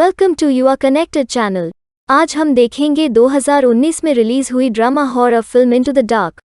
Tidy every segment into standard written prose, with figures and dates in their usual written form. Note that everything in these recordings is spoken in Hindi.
वेलकम टू युवा कनेक्टेड चैनल। आज हम देखेंगे 2019 में रिलीज हुई drama horror film into the dark.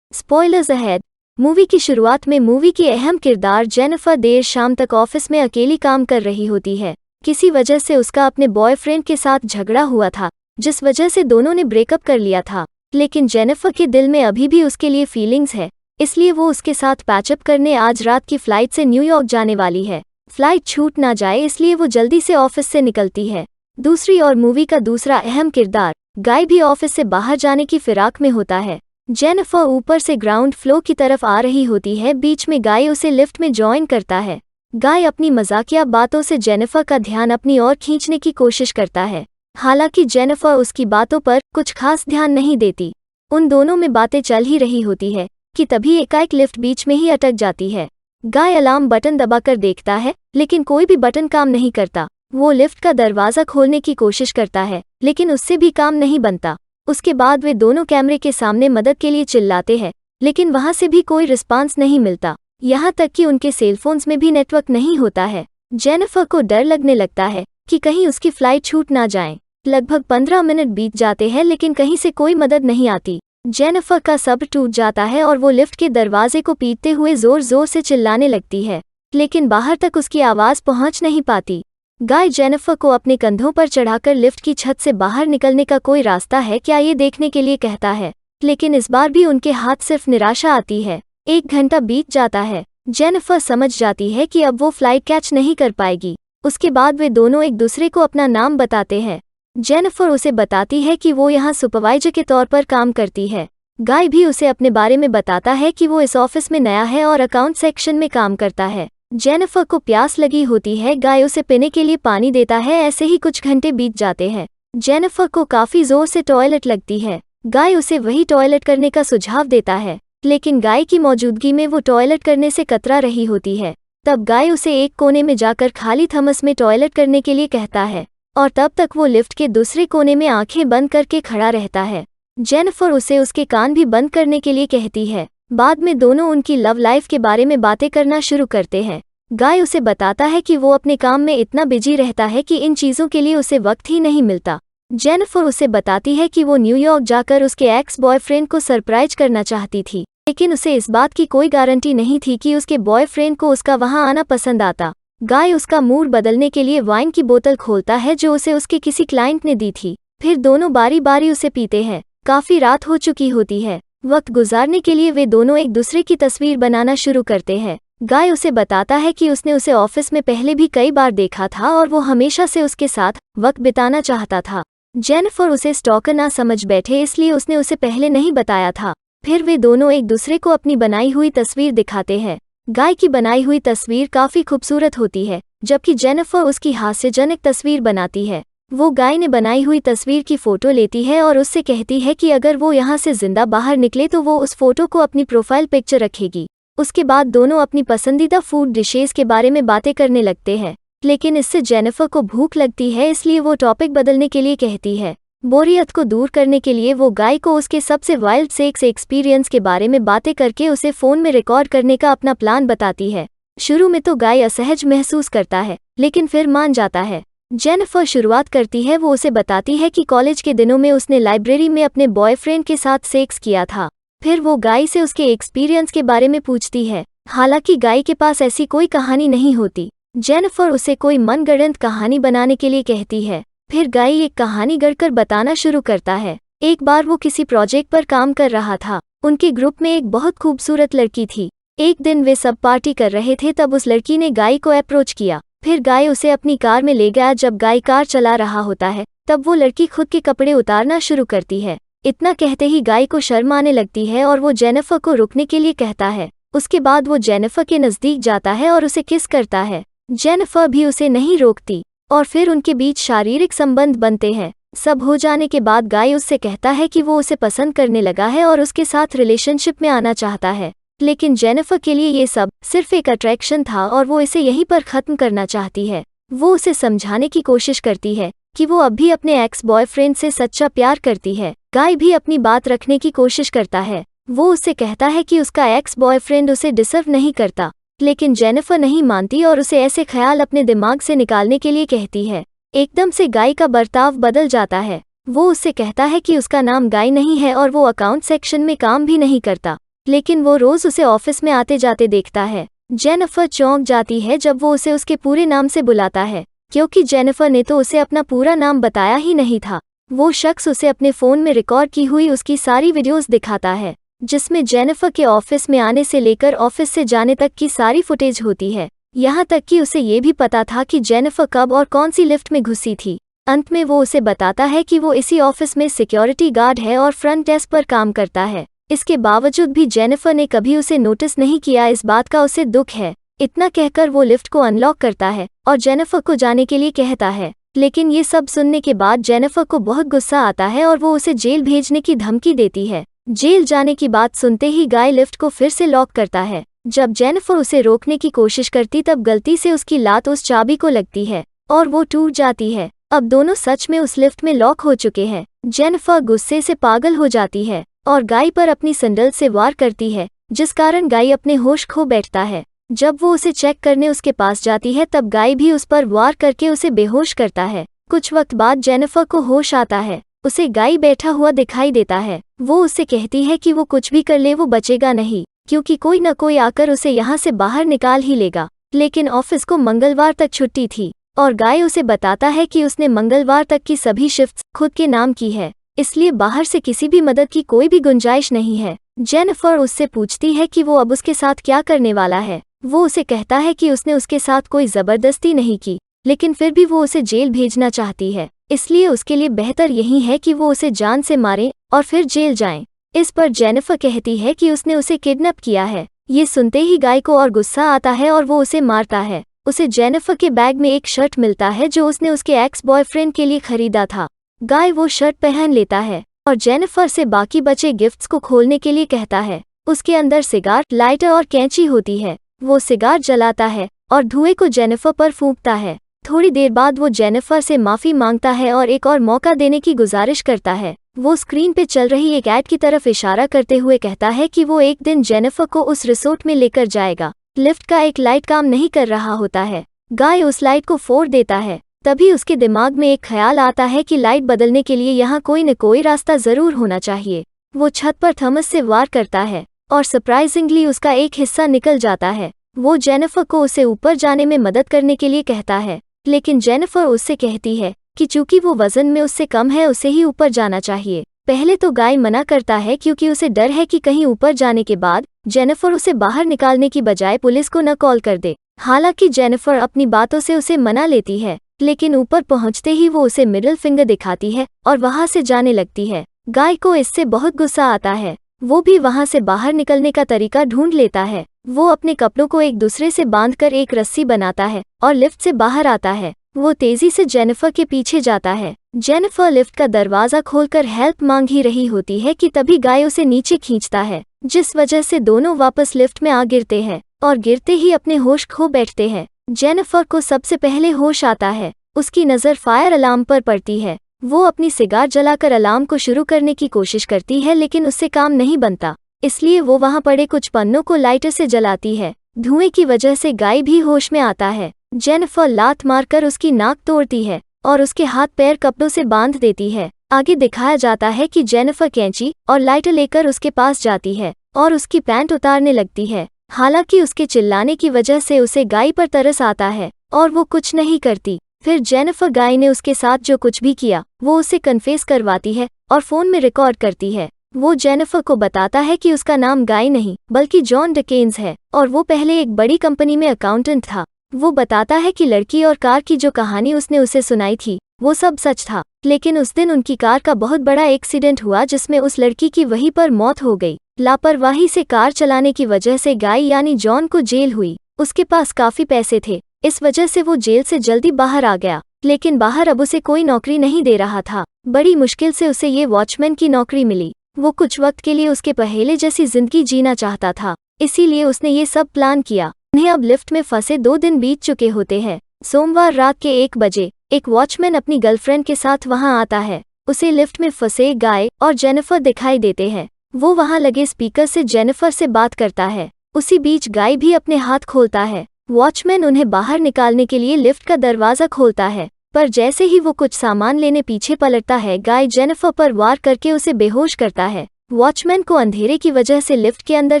Spoilers ahead. Movie की शुरुआत में मूवी की अहम किरदार जेनिफर देर शाम तक ऑफिस में अकेली काम कर रही होती है। किसी वजह से उसका अपने बॉयफ्रेंड के साथ झगड़ा हुआ था, जिस वजह से दोनों ने ब्रेकअप कर लिया था। लेकिन जेनिफर के दिल में अभी भी उसके लिए फीलिंग्स है, इसलिए वो उसके साथ पैचअप करने आज रात की फ्लाइट से न्यूयॉर्क जाने वाली है। फ्लाइट छूट ना जाए इसलिए वो जल्दी से ऑफिस से निकलती है। दूसरी ओर मूवी का दूसरा अहम किरदार गाय भी ऑफिस से बाहर जाने की फिराक में होता है। जेनिफर ऊपर से ग्राउंड फ्लोर की तरफ आ रही होती है। बीच में गाय उसे लिफ्ट में ज्वाइन करता है। गाय अपनी मजाकिया बातों से जेनिफर का ध्यान अपनी ओर खींचने की कोशिश करता है, हालांकि जेनिफर उसकी बातों पर कुछ खास ध्यान नहीं देती। उन दोनों में बातें चल ही रही होती है कि तभी एकाएक लिफ्ट बीच में ही अटक जाती है। गाय अलार्म बटन दबाकर देखता है, लेकिन कोई भी बटन काम नहीं करता। वो लिफ्ट का दरवाज़ा खोलने की कोशिश करता है, लेकिन उससे भी काम नहीं बनता। उसके बाद वे दोनों कैमरे के सामने मदद के लिए चिल्लाते हैं, लेकिन वहां से भी कोई रिस्पांस नहीं मिलता। यहाँ तक कि उनके सेलफोन्स में भी नेटवर्क नहीं होता है। जेनिफर को डर लगने लगता है कि कहीं उसकी फ्लाइट छूट ना जाए। लगभग 15 मिनट बीत जाते हैं, लेकिन कहीं से कोई मदद नहीं आती। जेनिफर का सब्र टूट जाता है और वो लिफ्ट के दरवाजे को पीटते हुए जोर जोर से चिल्लाने लगती है, लेकिन बाहर तक उसकी आवाज़ पहुंच नहीं पाती। गाय जेनिफर को अपने कंधों पर चढ़ाकर लिफ्ट की छत से बाहर निकलने का कोई रास्ता है क्या ये देखने के लिए कहता है, लेकिन इस बार भी उनके हाथ सिर्फ निराशा आती है। 1 घंटा बीत जाता है। जेनिफर समझ जाती है कि अब वो फ्लाइट कैच नहीं कर पाएगी। उसके बाद वे दोनों एक दूसरे को अपना नाम बताते हैं। जेनिफर उसे बताती है कि वो यहाँ सुपरवाइजर के तौर पर काम करती है। गाय भी उसे अपने बारे में बताता है कि वो इस ऑफिस में नया है और अकाउंट सेक्शन में काम करता है। जेनिफर को प्यास लगी होती है। गाय उसे पीने के लिए पानी देता है। ऐसे ही कुछ घंटे बीत जाते हैं। जेनिफर को काफी जोर से टॉयलेट लगती है। गाय उसे वही टॉयलेट करने का सुझाव देता है, लेकिन गाय की मौजूदगी में वो टॉयलेट करने से कतरा रही होती है। तब गाय उसे एक कोने में जाकर खाली थमस में टॉयलेट करने के लिए कहता है, और तब तक वो लिफ्ट के दूसरे कोने में आंखें बंद करके खड़ा रहता है। जेनिफर उसे उसके कान भी बंद करने के लिए कहती है। बाद में दोनों उनकी लव लाइफ के बारे में बातें करना शुरू करते हैं। गाय उसे बताता है कि वो अपने काम में इतना बिजी रहता है कि इन चीज़ों के लिए उसे वक्त ही नहीं मिलता। जेनिफर उसे बताती है कि वो न्यूयॉर्क जाकर उसके एक्स बॉयफ्रेंड को सरप्राइज करना चाहती थी, लेकिन उसे इस बात की कोई गारंटी नहीं थी कि उसके बॉयफ्रेंड को उसका वहां आना पसंद आता। गाय उसका मूड बदलने के लिए वाइन की बोतल खोलता है जो उसे उसके किसी क्लाइंट ने दी थी। फिर दोनों बारी बारी उसे पीते हैं। काफी रात हो चुकी होती है। वक्त गुजारने के लिए वे दोनों एक दूसरे की तस्वीर बनाना शुरू करते हैं। गाय उसे बताता है कि उसने उसे ऑफिस में पहले भी कई बार देखा था और वो हमेशा से उसके साथ वक्त बिताना चाहता था। जेनिफर उसे स्टॉकर ना समझ बैठे इसलिए उसने उसे पहले नहीं बताया था। फिर वे दोनों एक दूसरे को अपनी बनाई हुई तस्वीर दिखाते हैं। गाय की बनाई हुई तस्वीर काफी खूबसूरत होती है, जबकि जेनिफर उसकी हास्यजनक तस्वीर बनाती है। वो गाय ने बनाई हुई तस्वीर की फोटो लेती है और उससे कहती है कि अगर वो यहाँ से जिंदा बाहर निकले तो वो उस फोटो को अपनी प्रोफाइल पिक्चर रखेगी। उसके बाद दोनों अपनी पसंदीदा फूड डिशेज के बारे में बातें करने लगते हैं, लेकिन इससे जेनिफर को भूख लगती है इसलिए वो टॉपिक बदलने के लिए कहती है। बोरियत को दूर करने के लिए वो गाय को उसके सबसे वाइल्ड सेक्स एक्सपीरियंस के बारे में बातें करके उसे फ़ोन में रिकॉर्ड करने का अपना प्लान बताती है। शुरू में तो गाय असहज महसूस करता है, लेकिन फिर मान जाता है। जेनिफर शुरुआत करती है। वो उसे बताती है कि कॉलेज के दिनों में उसने लाइब्रेरी में अपने बॉयफ्रेंड के साथ सेक्स किया था। फिर वो गाय से उसके एक्सपीरियंस के बारे में पूछती है, हालांकि गाय के पास ऐसी कोई कहानी नहीं होती। जेनिफर उसे कोई मनगढ़ंत कहानी बनाने के लिए कहती है। फिर गाय एक कहानी गढ़कर बताना शुरू करता है। एक बार वो किसी प्रोजेक्ट पर काम कर रहा था। उनके ग्रुप में एक बहुत खूबसूरत लड़की थी। एक दिन वे सब पार्टी कर रहे थे, तब उस लड़की ने गाय को अप्रोच किया। फिर गाय उसे अपनी कार में ले गया। जब गाय कार चला रहा होता है, तब वो लड़की खुद के कपड़े उतारना शुरू करती है। इतना कहते ही गाय को शर्म आने लगती है और वो जेनिफर को रुकने के लिए कहता है। उसके बाद वो जेनिफर के नज़दीक जाता है और उसे किस करता है। जेनिफर भी उसे नहीं रोकती और फिर उनके बीच शारीरिक संबंध बनते हैं। सब हो जाने के बाद गाय उससे कहता है कि वो उसे पसंद करने लगा है और उसके साथ रिलेशनशिप में आना चाहता है, लेकिन जेनिफर के लिए ये सब सिर्फ एक अट्रैक्शन था और वो इसे यहीं पर ख़त्म करना चाहती है। वो उसे समझाने की कोशिश करती है कि वो अब भी अपने एक्स बॉयफ्रेंड से सच्चा प्यार करती है। गाय भी अपनी बात रखने की कोशिश करता है। वो उससे कहता है कि उसका एक्स बॉयफ्रेंड उसे डिसर्व नहीं करता, लेकिन जेनिफर नहीं मानती और उसे ऐसे ख्याल अपने दिमाग से निकालने के लिए कहती है। एकदम से गाय का बर्ताव बदल जाता है। वो उससे कहता है कि उसका नाम गाय नहीं है और वो अकाउंट सेक्शन में काम भी नहीं करता, लेकिन वो रोज उसे ऑफिस में आते जाते देखता है। जेनिफर चौंक जाती है जब वो उसे उसके पूरे नाम से बुलाता है, क्योंकि जेनिफर ने तो उसे अपना पूरा नाम बताया ही नहीं था। वो शख्स उसे अपने फ़ोन में रिकॉर्ड की हुई उसकी सारी वीडियोस दिखाता है, जिसमें जेनिफर के ऑफिस में आने से लेकर ऑफिस से जाने तक की सारी फुटेज होती है। यहाँ तक कि उसे ये भी पता था कि जेनिफर कब और कौन सी लिफ्ट में घुसी थी। अंत में वो उसे बताता है कि वो इसी ऑफिस में सिक्योरिटी गार्ड है और फ्रंट डेस्क पर काम करता है। इसके बावजूद भी जेनिफर ने कभी उसे नोटिस नहीं किया, इस बात का उसे दुख है। इतना कहकर वो लिफ्ट को अनलॉक करता है और जेनिफर को जाने के लिए कहता है, लेकिन ये सब सुनने के बाद जेनिफर को बहुत गुस्सा आता है और वो उसे जेल भेजने की धमकी देती है। जेल जाने की बात सुनते ही गाय लिफ्ट को फिर से लॉक करता है। जब जेनिफर उसे रोकने की कोशिश करती तब गलती से उसकी लात उस चाबी को लगती है और वो टूट जाती है। अब दोनों सच में उस लिफ्ट में लॉक हो चुके हैं। जेनिफर गुस्से से पागल हो जाती है और गाय पर अपनी सैंडल से वार करती है, जिस कारण गाय अपने होश खो बैठता है। जब वो उसे चेक करने उसके पास जाती है तब गाय भी उस पर वार करके उसे बेहोश करता है। कुछ वक्त बाद जेनिफर को होश आता है। उसे गाय बैठा हुआ दिखाई देता है। वो उससे कहती है कि वो कुछ भी कर ले वो बचेगा नहीं, क्योंकि कोई न कोई आकर उसे यहाँ से बाहर निकाल ही लेगा। लेकिन ऑफिस को मंगलवार तक छुट्टी थी और गाय उसे बताता है कि उसने मंगलवार तक की सभी शिफ्ट्स खुद के नाम की है, इसलिए बाहर से किसी भी मदद की कोई भी गुंजाइश नहीं है। जेनिफर उससे पूछती है कि वो अब उसके साथ क्या करने वाला है। वो उसे कहता है कि उसने उसके साथ कोई जबरदस्ती नहीं की, लेकिन फिर भी वो उसे जेल भेजना चाहती है, इसलिए उसके लिए बेहतर यही है कि वो उसे जान से मारे और फिर जेल जाएं। इस पर जेनिफर कहती है कि उसने उसे किडनैप किया है। ये सुनते ही गाय को और गुस्सा आता है और वो उसे मारता है। उसे जेनिफर के बैग में एक शर्ट मिलता है जो उसने उसके एक्स बॉयफ्रेंड के लिए खरीदा था। गाय वो शर्ट पहन लेता है और जेनिफर से बाकी बचे गिफ्ट्स को खोलने के लिए कहता है। उसके अंदर सिगार, लाइटर और कैंची होती है। वो सिगार जलाता है और धुएं को जेनिफर पर फूंकता है। थोड़ी देर बाद वो जेनिफर से माफ़ी मांगता है और एक और मौका देने की गुजारिश करता है। वो स्क्रीन पे चल रही एक ऐड की तरफ इशारा करते हुए कहता है कि वो एक दिन जेनिफर को उस रिसोर्ट में लेकर जाएगा। लिफ्ट का एक लाइट काम नहीं कर रहा होता है। गाय उस लाइट को फोड़ देता है। तभी उसके दिमाग में एक ख्याल आता है कि लाइट बदलने के लिए यहाँ कोई न कोई रास्ता ज़रूर होना चाहिए। वो छत पर थॉमस से वार करता है और सरप्राइजिंगली उसका एक हिस्सा निकल जाता है। वो जेनिफर को उसे ऊपर जाने में मदद करने के लिए कहता है, लेकिन जेनिफर उससे कहती है कि चूंकि वो वजन में उससे कम है उसे ही ऊपर जाना चाहिए। पहले तो गाय मना करता है क्योंकि उसे डर है कि कहीं ऊपर जाने के बाद जेनिफर उसे बाहर निकालने की बजाय पुलिस को न कॉल कर दे। हालांकि जेनिफर अपनी बातों से उसे मना लेती है, लेकिन ऊपर पहुंचते ही वो उसे मिडिल फिंगर दिखाती है और वहां से जाने लगती है। गाय को इससे बहुत गुस्सा आता है। वो भी वहां से बाहर निकलने का तरीका ढूंढ लेता है। वो अपने कपड़ों को एक दूसरे से बांधकर एक रस्सी बनाता है और लिफ्ट से बाहर आता है। वो तेजी से जेनिफर के पीछे जाता है। जेनिफर लिफ्ट का दरवाजा खोलकर हेल्प मांग ही रही होती है कि तभी गाय उसे नीचे खींचता है, जिस वजह से दोनों वापस लिफ्ट में आ गिरते हैं और गिरते ही अपने होश खो बैठते हैं। जेनिफर को सबसे पहले होश आता है। उसकी नज़र फायर अलार्म पर पड़ती है। वो अपनी सिगार जलाकर अलार्म को शुरू करने की कोशिश करती है, लेकिन उससे काम नहीं बनता, इसलिए वो वहां पड़े कुछ पन्नों को लाइटर से जलाती है। धुएं की वजह से गाय भी होश में आता है। जेनिफर लात मारकर उसकी नाक तोड़ती है और उसके हाथ पैर कपड़ों से बांध देती है। आगे दिखाया जाता है कि जेनिफर कैंची और लाइटर लेकर उसके पास जाती है और उसकी पैंट उतारने लगती है। हालांकि उसके चिल्लाने की वजह से उसे गाय पर तरस आता है और वो कुछ नहीं करती। फिर जेनिफर गाय ने उसके साथ जो कुछ भी किया वो उसे कन्फेस करवाती है और फ़ोन में रिकॉर्ड करती है। वो जेनिफर को बताता है कि उसका नाम गाय नहीं बल्कि जॉन डिकेन्स है और वो पहले एक बड़ी कंपनी में अकाउंटेंट था। वो बताता है कि लड़की और कार की जो कहानी उसने उसे सुनाई थी वो सब सच था, लेकिन उस दिन उनकी कार का बहुत बड़ा एक्सीडेंट हुआ जिसमें उस लड़की की वहीं पर मौत हो गई। लापरवाही से कार चलाने की वजह से गाय यानी जॉन को जेल हुई। उसके पास काफ़ी पैसे थे, इस वजह से वो जेल से जल्दी बाहर आ गया, लेकिन बाहर अब उसे कोई नौकरी नहीं दे रहा था। बड़ी मुश्किल से उसे ये वॉचमैन की नौकरी मिली। वो कुछ वक्त के लिए उसके पहले जैसी जिंदगी जीना चाहता था, इसीलिए उसने ये सब प्लान किया। उन्हें अब लिफ्ट में फंसे 2 दिन बीत चुके होते हैं। सोमवार रात के 1 बजे एक वॉचमैन अपनी गर्लफ्रेंड के साथ वहां आता है। उसे लिफ्ट में फंसे गाय और जेनिफर दिखाई देते हैं। वो वहां लगे स्पीकर से जेनिफर से बात करता है। उसी बीच गाय भी अपने हाथ खोलता है। वॉचमैन उन्हें बाहर निकालने के लिए लिफ्ट का दरवाज़ा खोलता है पर जैसे ही वो कुछ सामान लेने पीछे पलटता है, गाय जेनिफर पर वार करके उसे बेहोश करता है। वॉचमैन को अंधेरे की वजह से लिफ्ट के अंदर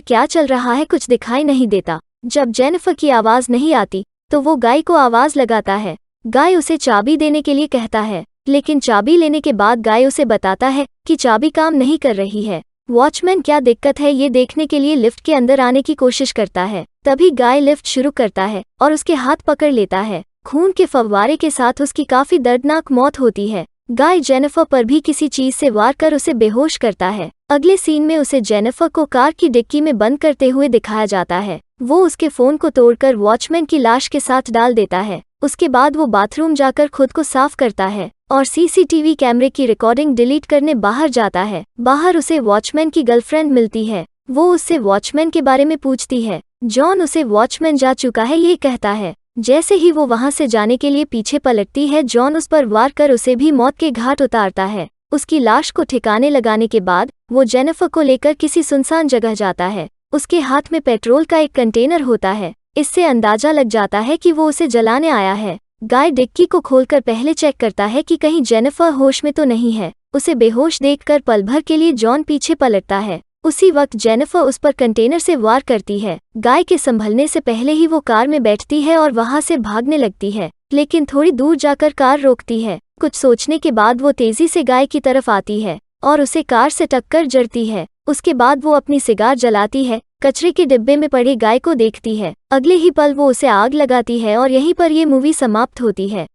क्या चल रहा है कुछ दिखाई नहीं देता। जब जेनिफर की आवाज नहीं आती तो वो गाय को आवाज लगाता है। गाय उसे चाबी देने के लिए कहता है, लेकिन चाबी लेने के बाद गाय उसे बताता है कि चाबी काम नहीं कर रही है। वॉचमैन क्या दिक्कत है ये देखने के लिए लिफ्ट के अंदर आने की कोशिश करता है। तभी गाय लिफ्ट शुरू करता है और उसके हाथ पकड़ लेता है। खून के फव्वारे के साथ उसकी काफी दर्दनाक मौत होती है। गाय जेनिफर पर भी किसी चीज से वार कर उसे बेहोश करता है। अगले सीन में उसे जेनिफर को कार की डिक्की में बंद करते हुए दिखाया जाता है। वो उसके फोन को तोड़कर वॉचमैन की लाश के साथ डाल देता है। उसके बाद वो बाथरूम जाकर खुद को साफ करता है और सीसीटीवी कैमरे की रिकॉर्डिंग डिलीट करने बाहर जाता है। बाहर उसे वॉचमैन की गर्लफ्रेंड मिलती है। वो उससे वॉचमैन के बारे में पूछती है। जॉन उसे वॉचमैन जा चुका है ये कहता है। जैसे ही वो वहां से जाने के लिए पीछे पलटती है, जॉन उस पर वार कर उसे भी मौत के घाट उतारता है। उसकी लाश को ठिकाने लगाने के बाद वो जेनिफर को लेकर किसी सुनसान जगह जाता है। उसके हाथ में पेट्रोल का एक कंटेनर होता है। इससे अंदाजा लग जाता है कि वो उसे जलाने आया है। गाय डिक्की को खोलकर पहले चेक करता है कि कहीं जेनिफर होश में तो नहीं है। उसे बेहोश देखकर पल भर के लिए जॉन पीछे पलटता है। उसी वक्त जेनिफर उस पर कंटेनर से वार करती है। गाय के संभलने से पहले ही वो कार में बैठती है और वहां से भागने लगती है, लेकिन थोड़ी दूर जाकर कार रोकती है। कुछ सोचने के बाद वो तेजी से गाय की तरफ आती है और उसे कार से टक्कर जड़ती है। उसके बाद वो अपनी सिगार जलाती है। कचरे के डिब्बे में पड़ी गाय को देखती है। अगले ही पल वो उसे आग लगाती है और यहीं पर ये मूवी समाप्त होती है।